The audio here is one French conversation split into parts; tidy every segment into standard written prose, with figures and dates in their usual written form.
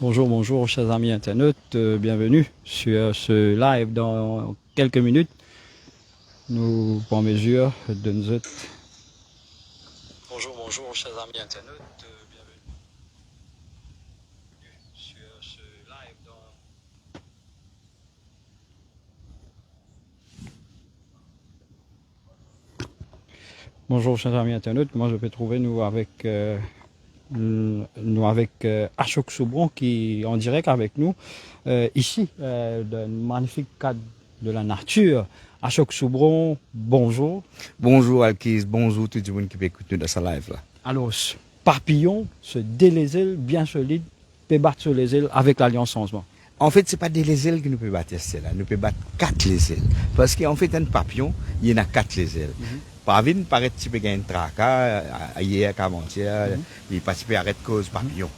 Bonjour, bonjour, chers amis internautes, bienvenue sur ce live dans quelques minutes. Nous prenons mesure de nous autres. Bonjour, bonjour, chers amis internautes, bienvenue sur ce live dans... Bonjour, chers amis internautes, comment je peux trouver nous avec Ashok Soubron qui est en direct avec nous ici d'un magnifique cadre de la nature. Ashok Soubron, bonjour. Bonjour Alkis, bonjour tout le monde qui peut écouter dans sa live là. Alors, ce papillon se délet les ailes bien solides, peut battre sur les ailes avec l'Alliance Changement. En fait, ce n'est pas des les ailes que nous pouvons battre, c'est là. Nous pouvons battre 4 les ailes. Parce qu'en fait, un papillon, il y en a 4 les ailes. Parvin paraît que tu peux gagner un tracas, hier, avant-hier, il participe à la cause papillon.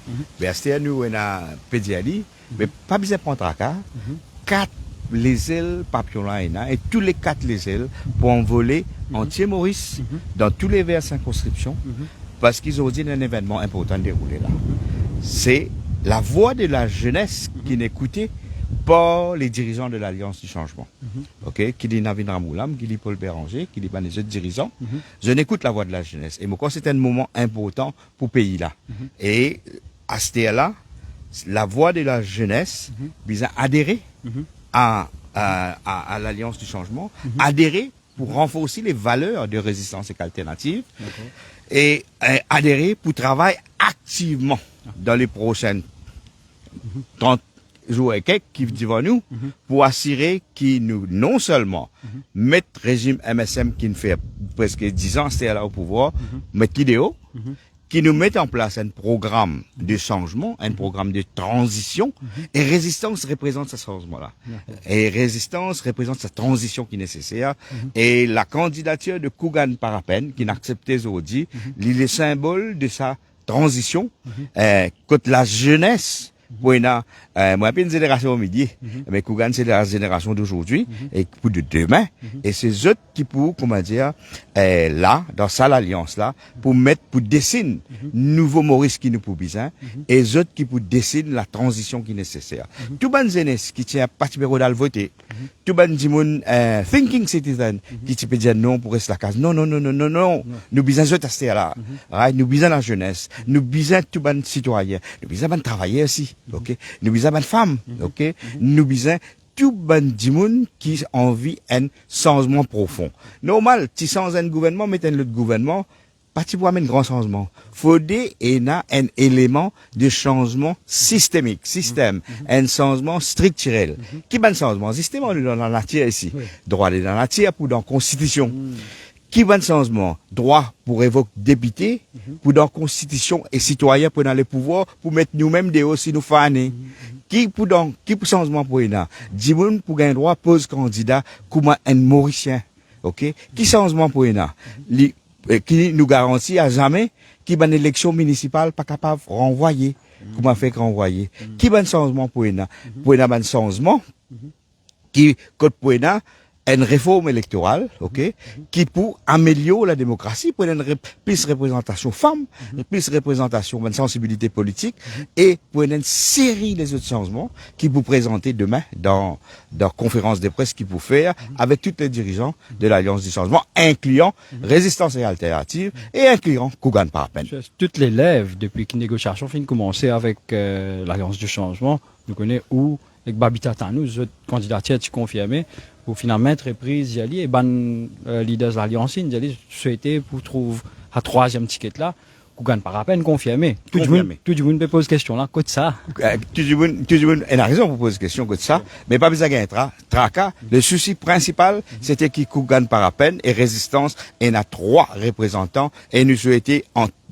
Mais c'est nous, on a pédiali, mais pas besoin de prendre tracas. 4 les ailes papillons là, et tous les 4 les ailes pour envoler entier Maurice dans tous les vers circonscriptions, parce qu'ils ont dit un événement important déroulé là. C'est la voix de la jeunesse qui est écoutée par les dirigeants de l'Alliance du Changement. Ok, qui dit Navin Ramoulam, qui dit Paul Béranger, qui dit les autres dirigeants. Je n'écoute la voix de la jeunesse. Et moi, c'est un moment important pour le pays là. Et à ce là, la voix de la jeunesse vise à adhérer à l'Alliance du Changement, adhérer pour renforcer les valeurs de résistance et alternative, et adhérer pour travailler activement dans les prochaines 30 jours et quelques qui devant nous, pour assurer qu'ils nous, non seulement mettent le régime MSM qui nous fait presque 10 ans, c'est là au pouvoir, mettre l'idéo, qui nous mettent en place un programme de changement, un programme de transition, et résistance représente ce changement-là. Et résistance représente cette transition qui est nécessaire. Et la candidature de Kougan Parapen, qui n'a accepté aujourd'hui, il est symbole de sa transition, contre la jeunesse. Moi, une génération au midi, mais Kougan, c'est la génération d'aujourd'hui, et pour de demain, et c'est eux qui pour, comment dire, là, dans ça, l'alliance là, pour dessiner nouveau Maurice qui nous pour besoin, et eux autres qui pour dessiner la transition qui est nécessaire. Tout ban jeunesse qui tient parti pérodal voter, tout ban dimoun, thinking citizen, qui peut dire non pour rester la case. Non, nous besoin eux rester là. Nous besoin la jeunesse, nous besoin tout ban citoyen, nous besoin travailler aussi. Ok, nous besoin de femmes, ok, nous besoin tout ban dimoun qui envie un changement profond. Normal, si sans un gouvernement, mettez un autre gouvernement, parti pour amener un grand changement. Faudrait un élément de changement systémique, un changement structurel. Qui ban changement? Système, on est dans la nature ici. Droit de la nature pour dans la constitution. Qui va changement? Droit pour évoquer député, pour dans la constitution et citoyen pour dans les pouvoirs, pour mettre nous-mêmes des hauts si nous faisons. Qui pour changement pour ena? Dimoun pour gagner droit pose candidat comme un Mauricien. Ok? Qui changement pour ena? Qui nous garantit à jamais qui va une élection municipale pas capable de renvoyer. Comment faire renvoyer? Qui va changement pour ena? Pour ena un changement qui, code pour ena, une réforme électorale, ok, qui pour améliorer la démocratie, pour une plus représentation femmes, plus représentation, une sensibilité politique, et pour une série des autres changements qui vous présenter demain dans conférence de presse qui vous faire avec tous les dirigeants de l'Alliance du Changement, incluant Résistance et Alternative et incluant Kougan Parapen. Toutes les lèvres, depuis que les négociations finissent commencer avec l'Alliance du Changement, nous connaissons où, avec Babita Tanou, les autres candidatures sont confirmées, pour finalement être prise, y aller, et leaders de l'Alliance, y aller, souhaiter pour trouver un troisième ticket là, Kougan par à peine confirmé. Tout le monde peut poser question là, quoi de ça? Tout le monde, elle a raison pour poser question que ça, mais pas besoin d'un tracas. Le souci principal, c'était qu'il Kougan par à peine et résistance, et il y a 3 représentants, et nous souhaitons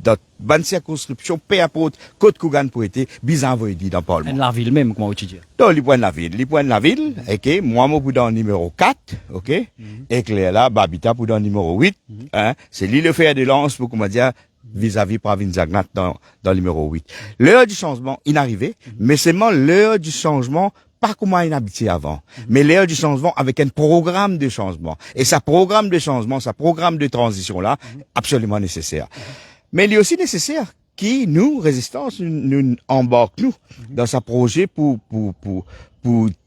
dans bonne circonscription, peu importe, côte Kougan pour être, bizarre, vous dit dans le Parlement. La ville même, comment tu dis? Donc, les points de la ville, ok, moi, pour dans le numéro 4, ok, et Claire là, Babita pour dans le numéro 8, hein, c'est lui le fer de lance pour, comment dire, vis-à-vis Pravin Jagnat dans le numéro 8. L'heure du changement, il arrivait, mais c'est seulement l'heure du changement, pas comment il habitait avant, mais l'heure du changement avec un programme de changement. Et sa programme de changement, sa programme de transition là, absolument nécessaire. Mais il est aussi nécessaire qui, nous, résistance, nous embarque nous dans sa projet pour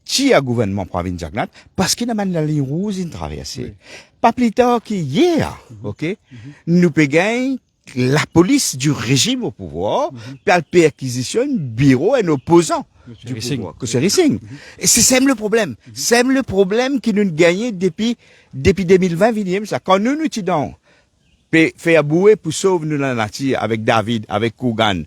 tirer à gouvernement Pravin Jagnat, parce qu'il a même la ligne rouge in traversée. Oui. Pas plus tard qu'hier, ok, nous payons la police du régime au pouvoir, puis elle perquisitionne bureau et opposants du pouvoir, que c'est Racing. Et c'est le problème. C'est le problème qui nous gagne depuis 2020, ça. Quand nous disons, faire bouer pour sauver nous la nature avec David, avec Kougan,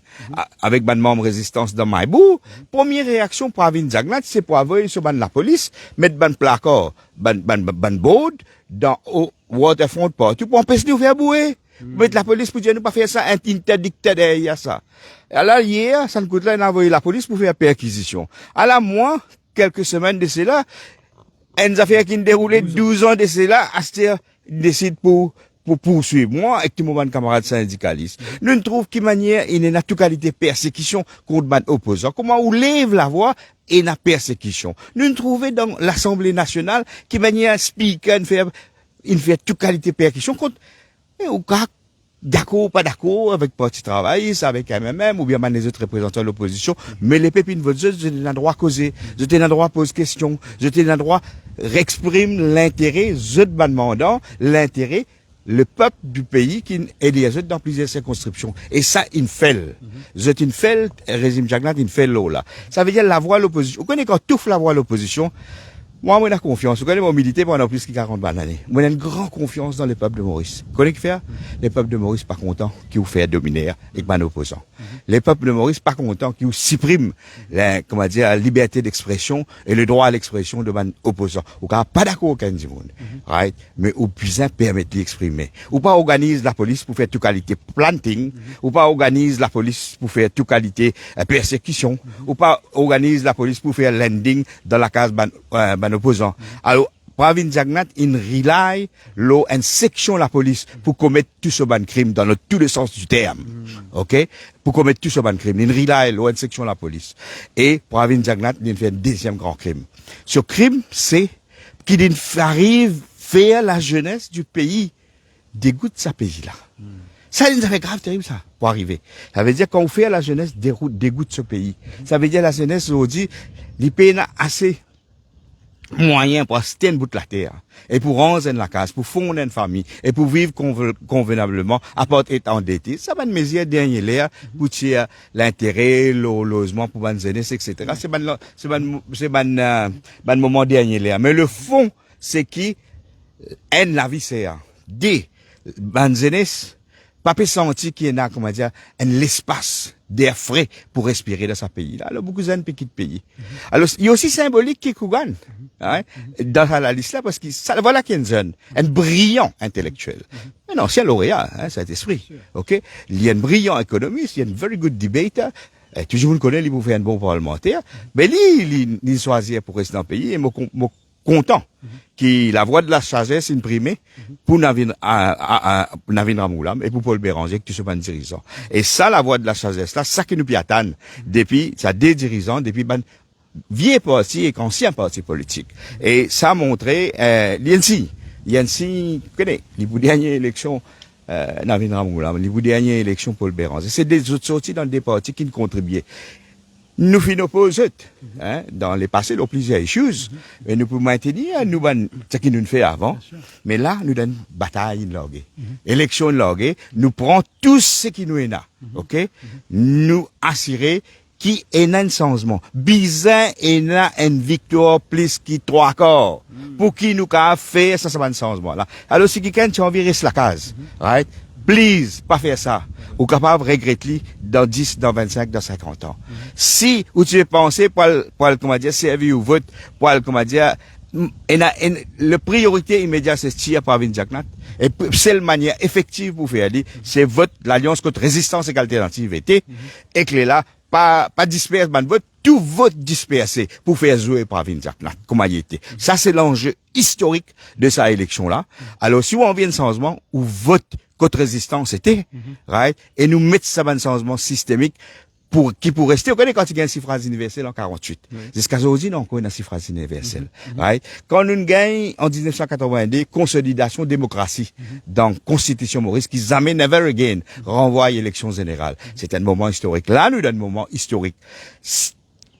avec ban membre résistance dans Maïbou, première réaction pour Pravin Jagnat, c'est pour avoir sur la police, mettre ban placard, ban board, dans au waterfront partout, pour empêcher nous faire bouer. Mettre la police pour dire nous pas faire ça, interdicté derrière ça. Alors hier, ça nous coûte là, on a envoyé la police pour faire perquisition. Alors moi, quelques semaines de cela, une affaire qui déroulait 12 ans de cela, Aster décide pour poursuivre. Moi, avec tout mon camarade syndicaliste, nous ne trouvons qu'une manière, il y a toute qualité persécution contre les opposants. Comment on lève la voix et la persécution. Nous ne trouvons dans l'Assemblée nationale qu'une manière speaker, il fait toute qualité persécution contre ou d'accord ou pas d'accord avec Parti Travail, avec MMM, ou bien les autres représentants de l'opposition, mais les pépines, vous êtes un droit à causer, vous êtes un droit à poser question, vous êtes un droit à exprimer l'intérêt, vous êtes demandant l'intérêt, le peuple du pays qui est lié dans plusieurs circonscriptions. Et ça, il fait. Vous êtes une fait, régime Jagnat, il fait l'eau là. Ça veut dire la voix à l'opposition. Vous connaissez quand tout la voix à l'opposition, moi, j'ai confiance. Vous connaissez mon militaire pendant plus de 40 années. Moi, j'ai une grande confiance dans le peuple de Maurice. Vous connaissez faire? Les peuples de Maurice pas contents qui vous fait dominer avec les opposants. Les peuples de Maurice pas contents qui vous suppriment la liberté d'expression et le droit à l'expression de les opposants. Ou pas d'accord avec du monde. Right? Mais ou puissant permettre d'exprimer. Ou pas organise la police pour faire toute qualité planting. Ou pas organise la police pour faire toute qualité persécution. Ou pas organise la police pour faire landing dans la case opposant. Alors, Pravin Jagnat, il rely une section de la police pour commettre tout ce ban crime dans tout le sens du terme. OK? Pour commettre tout ce ban crime. Il rely une section de la police. Et Pravin Jagnat, il fait un deuxième grand crime. Ce crime, c'est qu'il arrive faire la jeunesse du pays dégoûte sa pays-là. Ça, il nous a fait grave terrible, ça, pour arriver. Ça veut dire, quand on fait la jeunesse dégoûte ce pays. Ça veut dire, la jeunesse, on dit, les pays n'a assez moyen pour rester bout de la terre et pour rendre la case, pour fonder une famille et pour vivre convenablement, à part être endetté. Ça va de mesure dernier l'air pour tirer l'intérêt, le logement pour les jeunesse, etc. C'est un moment dernier l'air. Mais le fond, c'est qui aide la vie, c'est des jeunesse, pas peut sentir qu'il y a, comment dire, l'espace d'air frais pour respirer dans ce pays-là. Alors, beaucoup de petits pays. Alors, il y a aussi symbolique qui est Kougan, hein, dans la liste là, parce que ça, voilà qu'il y a une jeune, un brillant intellectuel. Un ancien lauréat, hein, cet esprit. OK? Il y a un brillant économiste, il y a un very good debater. Toujours, vous le connaissez, il vous fait un bon parlementaire. Mais il choisit pour rester dans le pays et content que la voix de la sagesse imprimée pour Navin Ramoulam et pour Paul Béranger, qui sont pas dirigeants. Et ça, la voix de la sagesse, là, ça qui nous attend depuis, ça des dirigeants, depuis vieux parti et ancien parti politique. Et ça a montré, l'INSI, vous connaissez, les dernières élections, Navin Ramoulam, les dernières élections Paul Béranger. C'est des autres sorties dans des partis qui ne contribuaient. Nous finissons hein, dans les passés, dans plusieurs issues, et nous pouvons maintenir, ce qui nous fait avant, mais là, nous donnons bataille longue, élection longue, nous prenons tout ce qui nous est là, ok? Nous assurer qui est un changement. Bizarre est là une victoire plus qui 3 quarts. Pour qui nous a fait ça, c'est un changement là. Alors, si quelqu'un a envie de rester la case, right? Please, pas faire ça. ou capable de regretter dans 10, dans 25, dans 50 ans. Si, ou tu veux penser pour, comment dire, servir au vote, pour, comment dire, la priorité immédiate, c'est tirer par Vin Jacknat. Et seule manière effective pour faire, c'est vote, l'Alliance contre résistance et alternative était, et que là, pas disperse, vote, tout vote dispersé pour faire jouer par Vin Jacknat, comme il était. Ça, c'est l'enjeu historique de sa élection-là. Alors, si on vient de changement, où vote contre résistance était, right, et nous mettre ça dans un changement systémique, qui pour rester, on connaît quand il y a un suffrage universel en 48. Jusqu'à aujourd'hui, on connaît un suffrage universel. Right? Quand nous gagnons en 1982, consolidation démocratie dans la Constitution Maurice, qui jamais never again renvoie à l'élection générale. C'est un moment historique. Là, nous, dans un moment historique.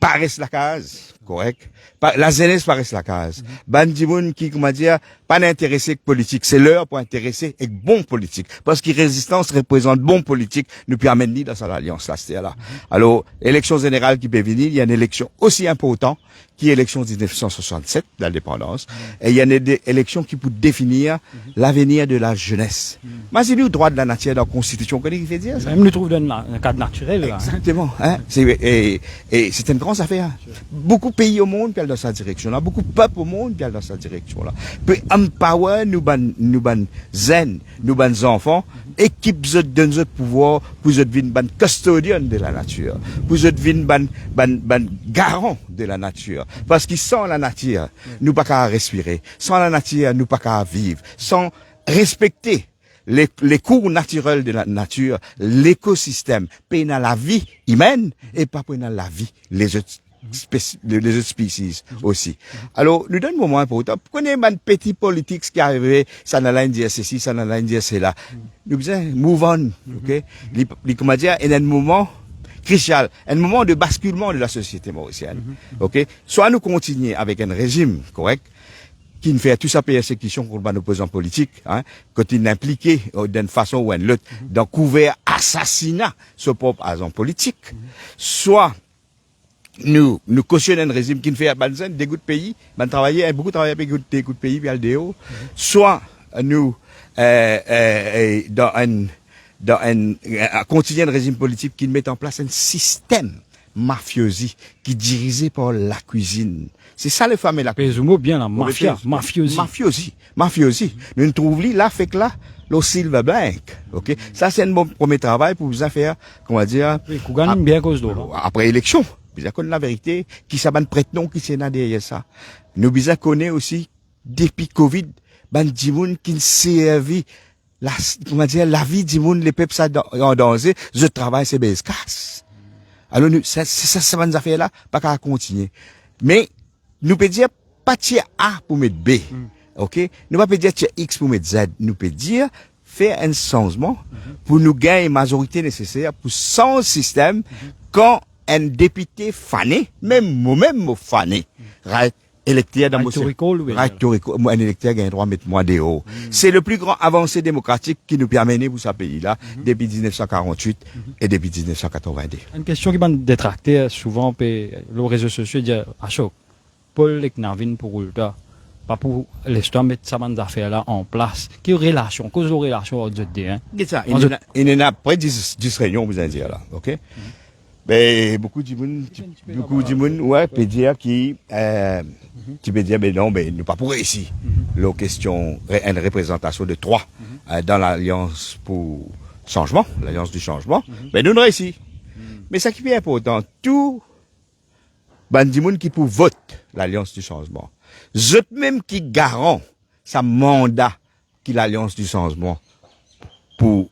Paraisse la case, correct? La jeunesse paraisse la case. Bandimoun qui, comment dire, pas intéressé que politique, c'est l'heure pour intéresser avec bon politique. Parce que résistance représente bon politique, nous peut amener dans cette alliance là, c'est là. Alors, élection générale qui peut venir, il y a une élection aussi importante qui est l'élection 1967, l'indépendance. Et il y a une élection qui peut définir l'avenir de la jeunesse. Mais c'est le droit de la nature dans la Constitution, qu'est-ce qu'il fait dire ça? Même le trouve dans un cadre naturel. Là. Exactement. Hein? Et c'est une grande affaire. Beaucoup de pays au monde qui allent dans cette direction-là. Beaucoup de peuples au monde qui allent dans cette direction-là. Peut empower nous zen, nous enfants, équipe de notre pouvoir pour devenir ban custodian de la nature, pour devenir ban garant de la nature. Parce que sans la nature, nous pas qu'à respirer. Sans la nature, nous pas qu'à vivre. Sans respecter les cours naturels de la nature, l'écosystème, pendant la vie humaine et pas pendant la vie les autres species aussi. Alors, nous donne un moment important. Prenez un petit politique qui arrive, ça n'a rien dire ceci, ça n'a rien dire cela. Nous besoin move on, ok? Comment dire, il y a un moment crucial, un moment de basculement de la société mauricienne, ok? Soit nous continuons avec un régime correct, qui ne fait tout sa persécution contre nos opposants politiques, hein, quand il est impliqué d'une façon ou d'une autre dans couvert assassinat ce propre agent politique, soit nous cautionnons un régime qui ne fait pas des goûts de pays, beaucoup travaillé avec des goûts de pays, puis aldéo, soit nous, dans un quotidien de régime politique qui met en place un système mafiosi qui est dirigé par la cuisine. C'est ça le fameux la cuisine. Pézumo bien la mafia, mafiosi. Nous nous trouvons là, fait que là, le Silver Bank, ok? Ça, c'est un bon premier travail pour vous faire, comment dire, oui, bien cause d'eau. Après élection. Vous connaissez la vérité, qui ça ban prête-nom qui c'est là derrière ça. Nous bien connaît aussi, depuis Covid, ban dimoun qui ne servi comment dire, la vie dimoun, les peuples ça en danger, je travaille, c'est casse. Alors, nous, ça ban affaire là, pas qu'à continuer. Mais, nous peut dire, pas tiers A pour mettre B. Ok? Nous pas peut dire tiers X pour mettre Z. Nous peut dire, faire un changement pour nous gagner une majorité nécessaire pour son système quand un député fané, même moi-même fané, right, électeur dans mon un électeur qui a un droit de mettre moins de haut. C'est le plus grand avancée démocratique qui nous permet pour ce pays-là, depuis 1948 et depuis 1982. Une question qui m'a détracté souvent, les réseaux sociaux disent, Achok, Paul et Navin pour le temps, pas pour l'histoire mettre ça dans affaires là en place. Quelle relation, cause de relation entre deux, hein? Il y en a près de 10 réunions, vous allez dire là, ok? Ben, beaucoup de monde, ouais, peut dire qui, tu peux dire, ben non, ben, nous pas pour ici. La question, une représentation de 3, dans l'Alliance pour changement, l'Alliance du changement, ben, nous, ici. Mais ça qui est important, tout, ben, du monde qui pour vote l'Alliance du changement. Je même qui garant sa mandat qui l'Alliance du changement pour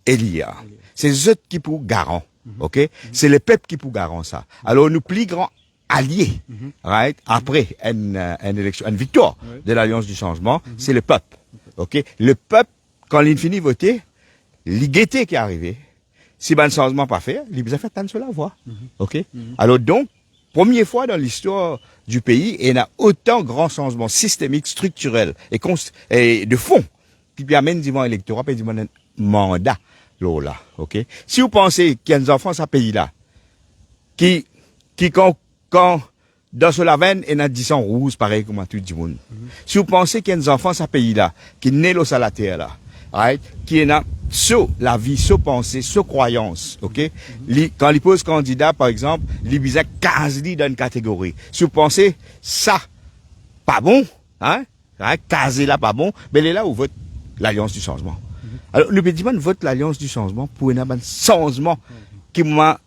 élire. C'est eux qui pour garant. Ok? C'est le peuple qui pour garant ça. Alors, nous plus grands alliés, right? Après une élection, une victoire de l'Alliance du changement, c'est le peuple. Ok? Le peuple, quand il finit voter, l'égalité qui est arrivée, si ben changement pas fait, il a fait tant sur la voie. Ok? Alors donc, première fois dans l'histoire du pays, il y a autant de grands changements systémiques, structurels et de fond qui permettent devant l'électorat et devant un mandat. Là, ok? Si vous pensez qu'il y a des enfants à ce pays-là, qui quand dans ce veine, il y a 10 ans rouges, pareil comme tout le monde. Si vous pensez qu'il y a des enfants à ce pays-là, qui naissent à la terre là, right, qui est sur la vie, sur pensée, sur croyance, ok? Quand il pose candidat, par exemple, il besoin 15 dans une catégorie. Sur pensée, ça, pas bon, hein? Casé là, pas bon, mais il est là où vote l'Alliance du changement. Alors, le pédiment vote l'Alliance du changement pour un changement qui m'a,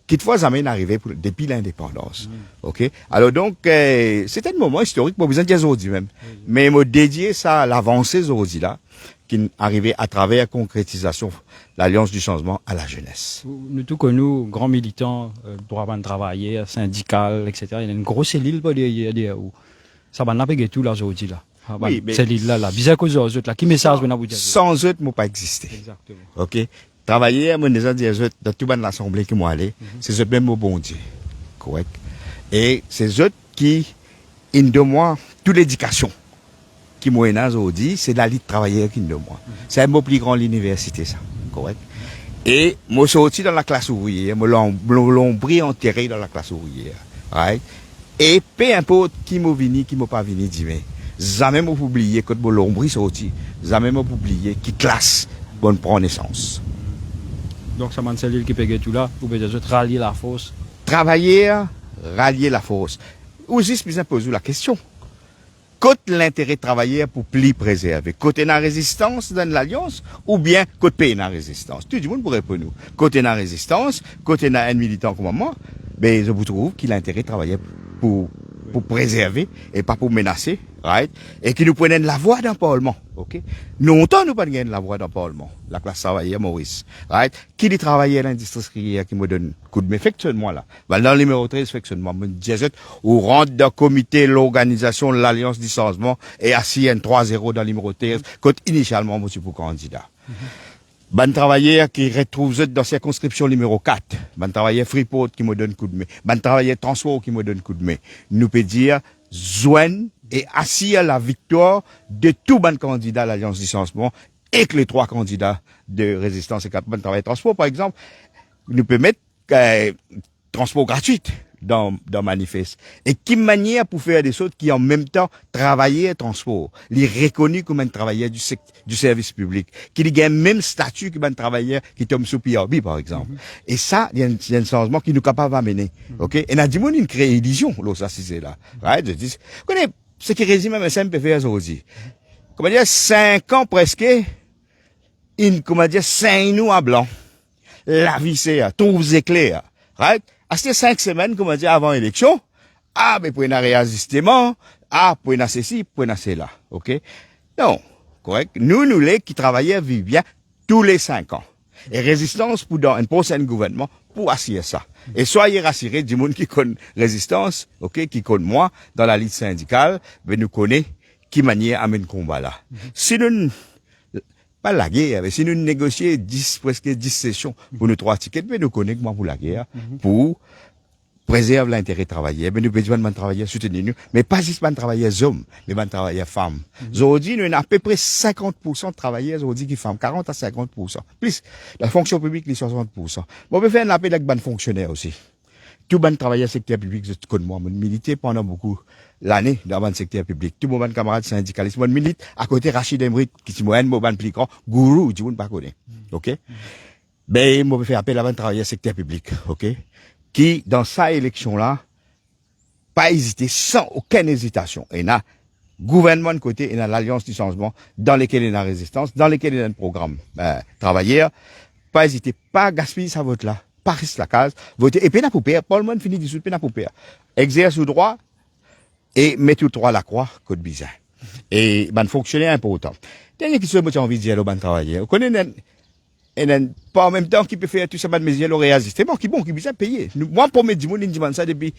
qui de fois jamais arrivé depuis l'indépendance. Ok? Alors donc, c'était un moment historique, moi, besoin de dire aujourd'hui même. Mais il m'a dédié ça à l'avancée aujourd'hui là, qui arrivait à travers la concrétisation de l'Alliance du changement à la jeunesse. Nous tous connus, grands militants, droit de travailler, syndical, etc. Il y a une grosse cellule, où ça va n'appeler tout là aujourd'hui là. Oui, mais cellule là, bizarre que autres là, qui message vous dire? Sans eux, moi pas existé. Exactement. Ok? Travailler, moi, déjà dire dans tout l'assemblée qui m'ont allé, c'est eux même au bon Dieu. Correct? Et c'est eux qui, de moi, toute l'éducation qui m'ont aujourd'hui, c'est la lutte travailleur qui de moi. C'est un mot plus grand l'université, ça. Correct? Et moi, je suis aussi dans la classe ouvrière, moi, l'ombri enterré dans la classe ouvrière. Right? Et peu importe qui m'a venu, qui m'a pas venu, dis-moi. Jamais m'a oublié que l'ombri sorti. Jamais m'a oublié qui classe bonne prend naissance. Donc, ça m'a cellule qui paye tout là, ou bien je rallier la force. Travailler, rallier la force. Ou juste bien poser la question. Côté l'intérêt de travailler pour plus préserver. Côté la résistance dans l'alliance, ou bien côté la résistance. Tout le monde pourrait répondre nous. Côté la résistance, côté un militant comme moi, ben, je vous trouve qu'il a intérêt de travailler pour préserver et pas pour menacer, right? Et qui nous prennent la voix d'un parlement, ok? Longtemps, nous pas gagné la voix d'un parlement. La classe travaillère, Maurice, right? Qui dit travailler l'industriel qui me donne coup de main, moi là. Dans le numéro 13, moi, me disais, ou rentre dans le comité, l'organisation, l'Alliance du changement, et assis un 3-0 dans le numéro 13, quand initialement, moi, je suis pour candidat. Ban travailleur qui retrouve dans circonscription numéro 4. Ban travailleur Freeport qui me donne coup de main. Ban travailleur transport qui me donne coup de main. Nous peut dire, joindre et assis à la victoire de tout ban candidat à l'Alliance du changement et que les 3 candidats de résistance et 4 ban travailleur transport, par exemple, nous peut mettre, transport gratuit dans manifeste. Et qui manière pour faire des choses qui en même temps travailler transport, les reconnus comme un travailleur du service public, qui gagne même statut que un travailleur qui tombe sous PRB par exemple. Et ça, il y a un changement qui nous capable d'amener. OK? Et n'a dit moi une créer illusion là ça c'est là. Right? Je dis connais ce qui résume même simple faire aujourd'hui. Comment dire 5 ans presque comment dire 5 nous à blanc. La vie c'est tout éclair. Right? À ces 5 semaines, comment dire, avant l'élection, mais pour un réajustement, pour un ceci, pour un cela. OK? Non. Correct? Nous, les qui travaillons, vivent bien tous les 5 ans. Et résistance pour dans un prochain gouvernement, pour assurer ça. Et soyez rassurés du monde qui connaît résistance, OK, qui connaît moi, dans la lutte syndicale, ben nous connaît qui manière amène combat là. Si nous, pas la guerre, mais si nous négocions presque 10 sessions pour nos 3 tickets, mais nous connaissons moi pour la guerre, pour préserver l'intérêt travailleur, mais nous besoin de travailler soutenir nous, mais pas juste de travailleurs hommes, mais de travailleurs femmes. Aujourd'hui, nous avons à peu près 50% de travailleurs aujourd'hui qui femmes, 40 à 50%. Plus, la fonction publique, les 60%. Bon, on peut faire un appel avec les fonctionnaires aussi. Tout le monde travaille dans le secteur public, je connais moi, je milité pendant beaucoup l'année dans le secteur public. Tout le monde camarade syndicaliste, je milite à côté Rachid Emrit, qui est un mot plus grand, gourou, du monde pas connaît. OK? Ben, je vais faire appel à un travailleur secteur public. OK? Qui, dans sa élection-là, pas hésité, sans aucune hésitation. Et là, gouvernement de côté, et dans l'Alliance du changement, dans lesquels il y a la résistance, dans lesquels il y a un programme, travailleur, pas hésiter, pas gaspiller sa vote-là. Pas reste la case, voter, et peine à pouper, pas le monde finit dessous, peine à pouper. Exerce le droit, et met tout le droit à la croix, code bizarre. Et, fonctionnaire important. Dernière question, j'ai envie de dire, le travailleur. Vous connaissez, pas en même temps qui peut faire tout ça, mais il y a le réajustement, qui bon, qui bizarre payer. Moi, pour mes dimons, ils demandent ça depuis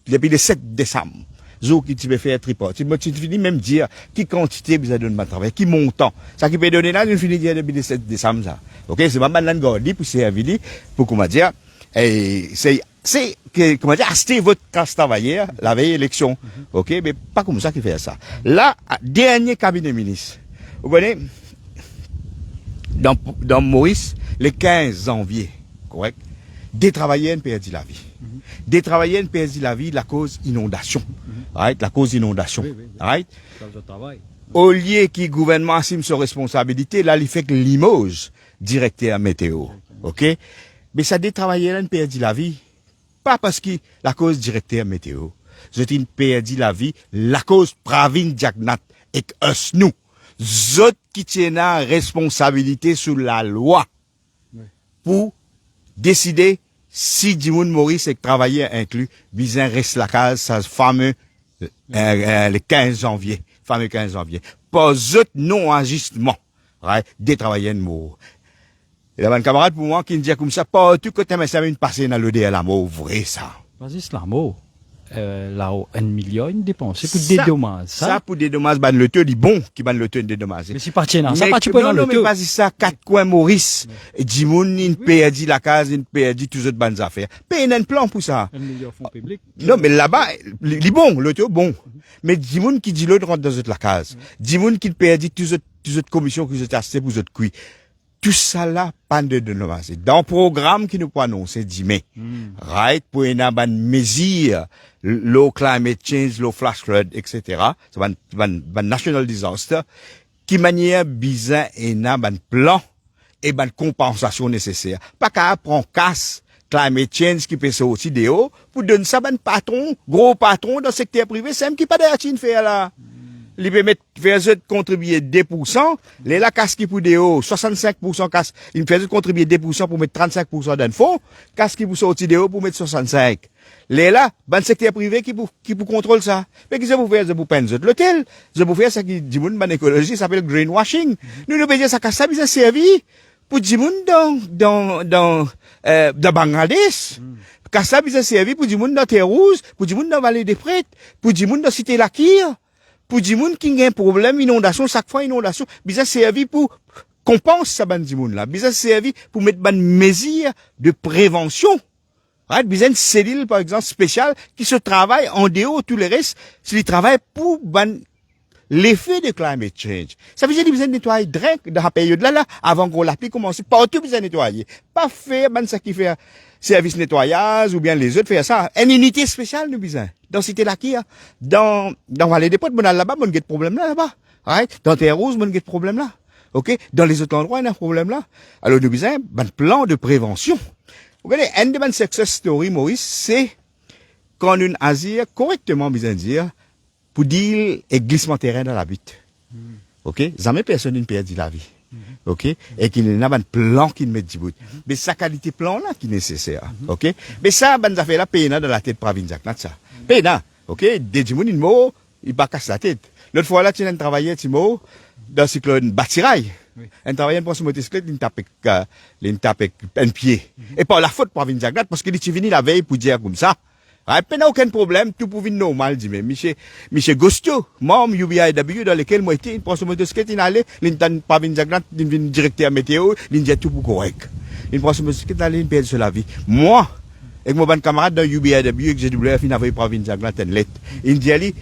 le 7 décembre. Zo qui tu peux faire tripot. Tu finis même dire, qui quantité besoin de ma travail, qui montant. Ça qui peut donner là, je finis dire depuis le 7 décembre, ça. OK, c'est ma madame Gordy, pour servir, pour comment dire, c'est, comment dire, acheter votre casse travailleur, la veille élection. OK, mais pas comme ça qui fait ça. Là, dernier cabinet ministre. Vous voyez, dans Maurice, le 15 janvier, correct, des travailleurs ont perdu la vie. Des travailleurs ont perdu la vie, la cause inondation. Right? La cause inondation. Oui. Right? Cause de travail. Au lieu que le gouvernement assume ses responsabilités, là, il fait que Limoges, directeur météo. OK? Mais ça des travailleurs qui ont perdu la vie. Pas parce que la cause directeur météo. Ils ont perdu la vie, la cause Pravin Jagnat et us nous. Zot qui tiennent la responsabilité sous la loi. Pour décider si Dimoun Maurice est travailleur inclus, bizin reste la case, ça fameux, le 15 janvier. Fameux 15 janvier. Pas zot non-ajustement, right, des travailleurs morts. Il y a un camarade pour moi qui me dit comme ça, pas tout côté, mais ça vient de passer dans le à la mort, vrai ça. Vas-y, c'est la mort. Là, 1 million dépensé pour des dommages. Ça, pour des dommages, ban le taux, dit bon, qui ban le taux des dommages. Mais si parti dans ça, Mais pas tu peux dans non, le mais taux. pas si ça, 4 coins Maurice. Et Dimoun, il perdu la case, il perdu toutes les autres bonnes affaires. Paye un plan pour ça. 1 million fonds publics. Non, mais là-bas, il est bon, le taux, bon. Mais Dimoun qui dit l'autre rentre dans la case. Dimoun qui perdit toutes les autres commissions qui ont acheté pour les autres cuits. Tout ça là, pas de dommages. Dans le programme qui nous peut annoncer 10 mai, right, pour une bonne mesure, low climate change, low flash flood, etc. C'est un national disaster, qui manière bizarre et n'a un plan et une compensation nécessaire. Pas qu'à prendre casse, climate change qui peut sortir de haut, pour donner ça un patron, gros patron dans le secteur privé, c'est même qui pas de faire là. Il peut mettre, faire contribuer 2%, les la casse qui pour des hauts, 65% casse, il fait contribuer 2% pour mettre 35% d'un fonds, casse qui pour sortir des hauts pour mettre 65. Les là, ban secteur privé qui pour contrôle ça. Mais qui ça vous faire, ça vous peine l'hôtel, ça vous faire ça qui dit moun ban écologie, ça s'appelle greenwashing. Nous dire ça casse ça bien servi pour dire moun dans Bangladesh. Casse ça bien servi pour dire moun dans Terre Rouge, pour dire moun dans Vallée des Prêtres, pour dire moun dans Cité Lakir. Pour dire moun qui a un problème, inondation, chaque fois inondation, bizarre servi pour compenser ça ban di moun là. Bizarre servi pour mettre ban mesures de prévention. Right? Bizarre une cellule, par exemple, spéciale, qui se travaille en dehors de tout le reste, s'il travaille pour ban l'effet de climate change. Ça veut dire qu'il besoin de nettoyer direct dans la période là, avant qu'on l'applique, commencer partout besoin de nettoyer. Pas faire ban ça qui fait service nettoyage ou bien les autres faire ça. Une unité spéciale nous besoin. Dans Cité Lakir, dans Vallée des Potes, là-bas, on a des problèmes là-bas. Right? Dans Terre Rouge, on a des problèmes là. OK? Dans les autres endroits, on a un problème là. Alors, nous besoin un plan de prévention. Vous voyez, un de mes success story, Maurice, c'est quand on agit correctement, besoin dire, pour dire, et glissement terrain dans la butte. OK? Jamais personne ne perd la vie. OK? Et qu'il y a un plan qui met du bout. Mais sa qualité plan là qui est nécessaire. OK? Mais ça, ben, ça fait la peine dans la tête Pravin Jagnat, ça. Peine, ok? Des gens, ils m'ont, ils pas cassent la tête. L'autre fois, là, tu as un travailleur, tu m'as, dans le cyclone bâtirail. Oui. Un travailleur pour ce motocyclette, il tape un pied. Et pas la faute Pravin Jagnat, parce qu'il est venu la veille pour dire comme ça. Ah, pas aucun problème, tout pour venir normal, dit, mais, Michel Gostio, membre UBIW, dans lequel moi j'étais, il prend ce motocyclette, il allait, l'interne Pravin Jagnat, il vient directeur météo, il dit tout pour correct. Il prend ce motocyclette, il allait, il perd sur la vie. Moi, avec mon bon camarade dans UBIW, avec GWF, il n'avait pas Pravin Jagnat une lettre. Il dit, allez,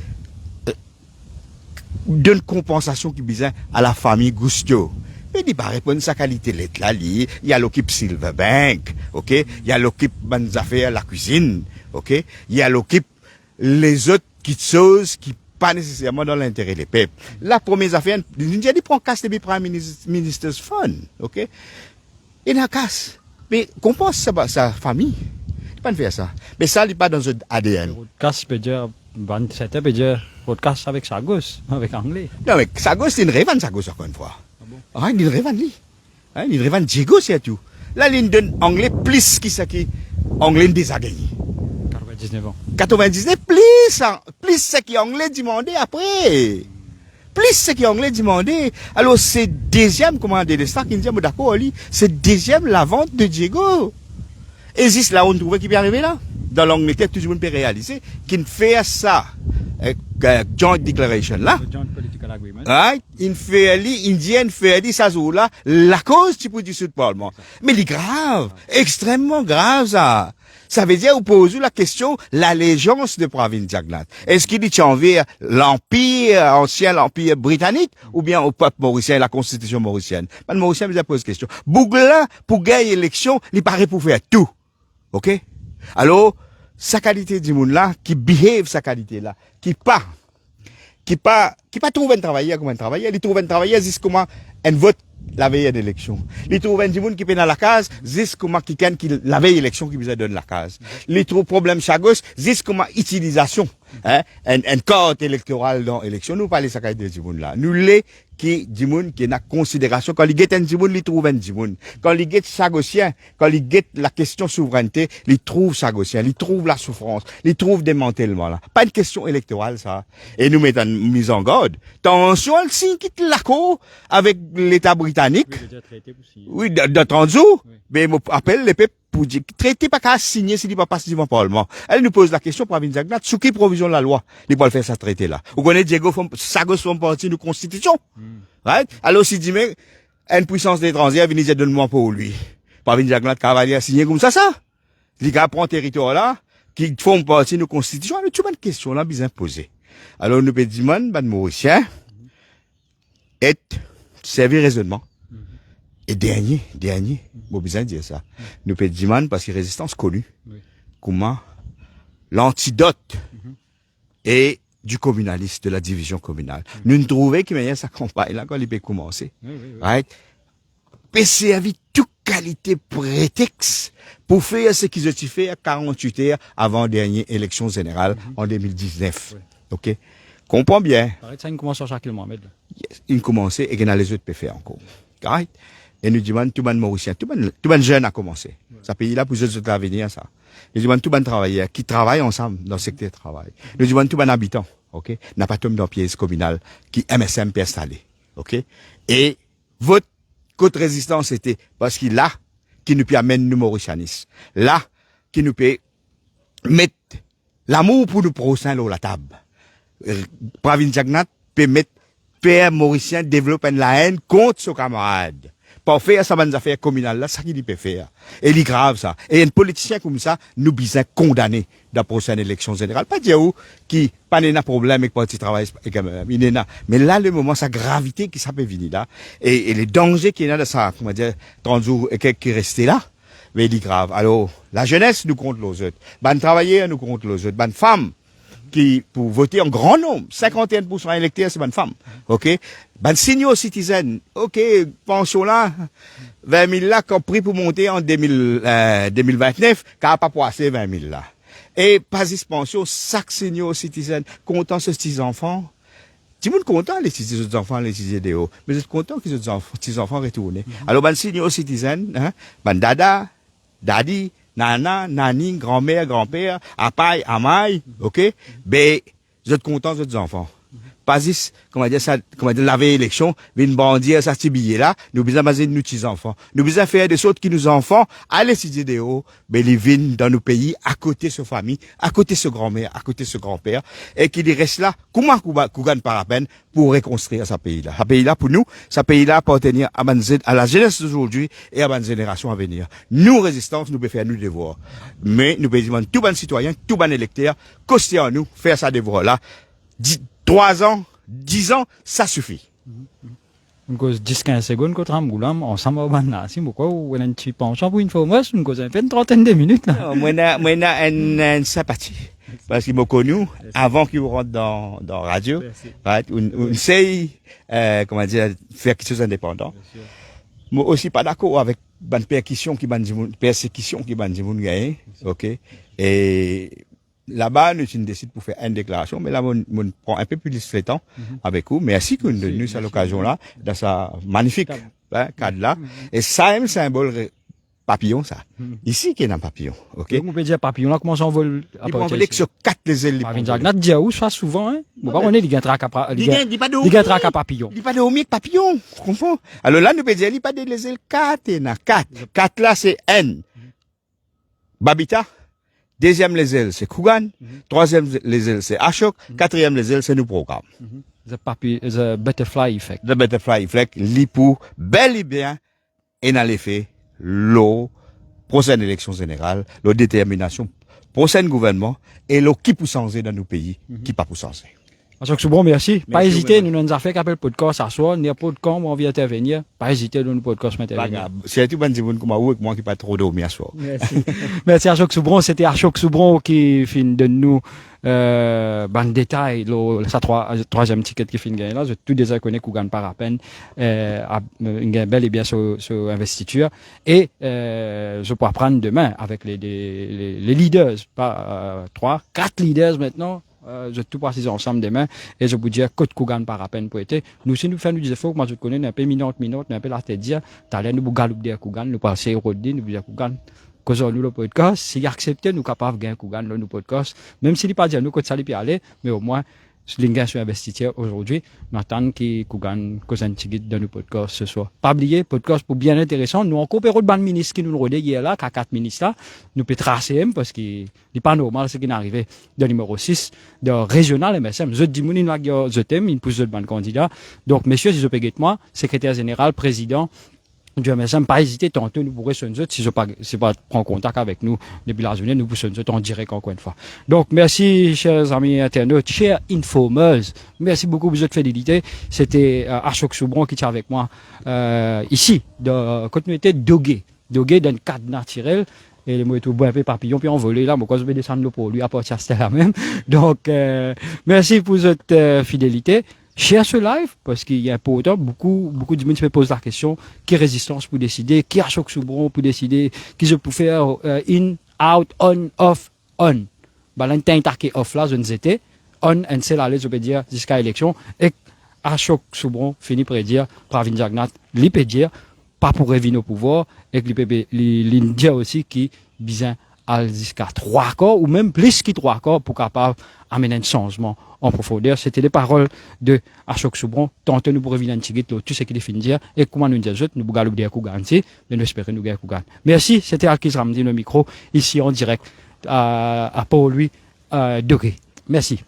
donne compensation qui besoin à la famille Gustio. Mais il va répondre sa qualité lettre là, il y a l'équipe Silverbank, ok? Il y a l'équipe bonnes affaires, la cuisine, ok? Il y a l'équipe les autres petites choses qui pas nécessairement dans l'intérêt des peuples. La première affaire, il dit, prend casse de Prime Minister's Fund, ok? Il a casse. Mais compense sa famille. Il pas faire ça. Mais ça, il n'est pas dans notre ADN. Podcast peut dire, c'était peut dire, podcast avec sa gosse, avec anglais. Non, mais sa gosse, c'est une rêve, sa gosse, encore une fois. Ah, il rêve, lui. Il rêve, Diego, c'est tout. Là, il donne anglais plus qui ça qui, anglais désagréé. 99 ans. 99, plus ce qui anglais demandé après. Plus ce qui anglais demandé. Alors, c'est deuxième commandé de ça, qui dit, d'accord, c'est deuxième la vente de Diego. Existe là, on trouve qui peut arriver là. Dans l'Angleterre, tout le monde peut réaliser, qui fait ça, joint declaration là. Joint political agreement. Right? Indien fait ça jour là, la cause, tu peux dire sur le Parlement. Mais il est grave, extrêmement grave ça. Ça veut dire, vous posez la question, l'allégeance de Pravin Jagnat. Est-ce qu'il est envers l'empire, ancien l'empire britannique, ou bien au peuple mauricien, la constitution mauricienne? Le mauricien vous a posé question. Bougla, pour gagner l'élection, il paraît pour faire tout. OK? Alors, sa qualité du monde là, qui behave sa qualité là, qui pas qui pas trouvé un travailleur comme un travailleur, il trouve un travailleur juste comment un vote la veille d'élection. Il trouve un monde qui peut dans la case, juste comment quelqu'un qui la veille d'élection qui vous donne la case. Il trouve problème chagos, juste comment utilisation, un code électoral dans l'élection. Nous parlons ça de ce monde là. Nous les qui du monde qui n'a considération quand il guette un monde, il trouve un monde. Quand il guette chagosien, quand il guette la question souveraineté, il trouve chagosien, il trouve la souffrance, il trouve démantèlement là. Pas une question électorale ça. Et nous mettons une mise en garde. Attention, si quitte la cour avec l'État britannique. Oui, de 30 jours. Oui. Mais je appelle les peuples pour dire, traité pas qu'à signer s'il n'est pas passé devant le Parlement. Elle nous pose la question pour Pravin Jagnat, sous qui provision de la loi, il peut faire ça traité là. Vous connaissez Diego Sagos font partie de la Constitution. Right? Alors, si dit, mais, une puissance étrangère vient dire donne-moi pour lui. Pravin Jagnat Cavalier a signé comme ça. Les gars prennent territoire là, qui font partie de la Constitution. Alors, tu as une question là, bien posée. Alors, nous peut dire, man, Mauricien, est, servir raisonnement. Et dernier, bon besoin de dire ça. Nous peut dire parce que résistance connue. Oui. Comment l'antidote est du communalisme, de la division communale. Nous nous trouvons qu'il y a sa campagne là quand il peut commencer. Right? Peut servir toute qualité prétexte pour faire ce qu'ils ont fait à 48 heures avant la dernière élection générale en 2019. Oui. OK? Comprends bien. Ça, il commence à chaque Mohamed. Yes. Il commence et qu'il y a les autres peut faire encore. Right? Et nous disons, tout le monde mauricien, tout le monde jeune a commencé. Ouais. Ça pays là pour les autres l'avenir, ça. Nous disons, tout le monde travailleurs qui travaillent ensemble dans le secteur de travail. Nous disons, tout le monde habitant, ok? N'a pas tombé dans pièce communale qui MSM peut installer, ok? Et votre côte résistance c'était parce qu'il là, qui nous peut amener nous mauricianistes. Là, qui nous peut mettre l'amour pour nous prochains sur la table. Pravin Jagnat peut mettre père mauricien développer la haine contre ses camarades. Pour faire ça, dans affaires communales, là, ça qu'il peut faire. Et il est grave, ça. Et un politicien comme ça, nous besoin condamner dans la prochaine élection générale. Pas dire où, qui, pas n'a problème avec le parti travail, il est là. Mais là, le moment, sa gravité qui ça peut venir là. Et les dangers qu'il y a dans ça, comment dire, 30 jours, et qui resté là, mais il est grave. Alors, la jeunesse nous compte les autres. Ban travailleurs nous compte les autres. Ban femmes, qui, pour voter en grand nombre, 51% électeurs, c'est bonne femme. OK? Ben, senior citizen, OK, pension là, 20 000 là, qu'on pris pour monter en 2029, qu'à pas passer 20 000 là. Et, pas de pension, chaque senior citizen, content ce petits enfants. Tout le monde content, les petits enfants, les petits idéaux. Mais vous êtes content que ces petits enfants retournent. Alors, ben, senior citizen, hein, ben, dada, daddy, nana, nani, grand-mère, grand-père, apaille, amaille, ok? Ben, vous êtes contents, vous êtes enfants. Pas juste, comment dire ça, comment dire, la veille élection, une bandière, ça, petit billet là, nous besoin baser nous petits enfants. Nous besoin faire des choses qui nous enfants, aller ces idéaux, ben, ils viennent dans nos pays, à côté de sa famille, à côté de ce grand-mère, à côté de ce grand-père, et qu'ils restent là, comment qu'on gagne par la peine pour reconstruire ce pays-là. Ce pays-là, pour nous, ce pays-là appartenir à la jeunesse d'aujourd'hui et à la génération à venir. Nous, résistance, nous pouvons faire nos devoirs. Mais, nous pouvons demander tout bon citoyen, tout bon électeur, coster à nous, faire sa devoir-là. 3 ans, 10 ans, ça suffit. Une cause 10-15 secondes contre un boulam, ensemble, si pourquoi, ou un petit penchant pour une fois, moi, une cause, fait une trentaine de minutes, là. Moi, une sympathie. Parce qu'il m'a connu, avant qu'il rentre dans radio, right, on sait, comment dire, faire quelque chose d'indépendant. Moi aussi pas d'accord avec une persécution qui m'a dit, ok? Et, là-bas, nous décidons pour faire une déclaration, mais là, on prend un peu plus de temps avec vous. Merci que nous nous à l'occasion là, dans sa magnifique cadre là. Et ça, c'est un symbole papillon, ça. Ici, qui est un papillon, ok? On peut dire papillon là, comment ça envole? Il peut envoler que sur 4 les ailes. Pravin Jagnat dit où ça souvent, hein? Bon, on est, il y a un trac à papillon. Il n'y a pas de homique papillon, tu comprends? Alors là, nous peut dire, il n'y a pas de les ailes 4, il y en a 4. 4 là, c'est N. Babita. Deuxième les ailes, c'est Kougan. Troisième les ailes, c'est Ashok. Quatrième les ailes, c'est nous programme. The butterfly effect. The butterfly effect, l'ipou, bel et bien, et dans les faits, l'eau, prochaine élection générale, l'eau détermination, prochain gouvernement, et l'eau qui peut changer dans nos pays, qui pas pour changer. Ashok Soubron, merci. Pas Merci hésiter, beaucoup. nous nous avons fait qu'appel podcast à soi, n'importe quand on vient intervenir, pas hésiter dans le podcast Pas m'intervenir. grave. C'est tout bon, comme moi qui pas trop dormi à soir. Merci. Merci Ashok Soubron, c'était Ashok Soubron qui fin de nous ban détail sa troisième ticket qui fin gagner là, je tout déjà connais qu'on gagne par à peine une gagne bel et bien sur investiture et je peux apprendre demain avec les leaders, pas 4 leaders maintenant. Je tout passer ensemble demain et je vous dis côte Kougan par à peine pour être nous si nous faisons des efforts moi je connais un peu minute un peu la tête dire t'allais nous galouper des Kougan nous passer rodin nous dire Kougan cause nous le podcast si accepter nous capable gagner Kougan le podcast même s'il pas dire nous que ça lui peut aller mais au moins Slinga sur investisseur aujourd'hui, maintenant qui Kougan cause un tigit dans le podcast ce soir. Pas oublier, podcast pour bien intéressant. Nous encore période ban ministre qui nous rodé hier là, qu'à 4 ministres là, nous peut tracer parce qu'il n'est pas normal ce qui est arrivé de numéro 6 de régional MSM. Je dis mouni là je t'aime, il pousse de ban candidat. Donc messieurs, si je peux moi, secrétaire général, président du MSM, pas hésiter, tantôt nous pourrez se nous si je pas prendre contact avec nous depuis la journée, nous pourrons nous en direct encore une fois. Donc merci chers amis internautes, chers informers, merci beaucoup pour votre fidélité. C'était Ashok Soubron qui était avec moi ici, de continuité Dogué dans le cadre naturel. Et les mots tout bon un peu papillon puis envolé là, moi je vais descendre pour lui à partir c'était la même. Donc merci pour votre fidélité. Share ce live parce qu'il y a pourtant beaucoup de monde qui me pose la question qui est résistance pour décider, qui a Ashok Soubron pour décider, qui je peux faire in, out, on, off, on. L'intérêt off là, je ne sais on, and c'est là, je peux dire jusqu'à l'élection et Ashok Soubron finit par dire, Pravin Jagnat, il peut dire pas pour revenir au pouvoir et qu'il peut dire aussi qui bizarre jusqu'à 3 corps ou même plus que 3 corps pour capable amener un changement en profondeur. C'était les paroles de Ashok Soubron. Tantôt nous pour revenir un petit peu tout ce qu'il finit dire et comment nous dire nous pour gagner Kougan, mais nous espérons nous gagner Kougan. Merci, c'était Alkis Ramdi le micro ici en direct à Paul-Louis Degré. Merci.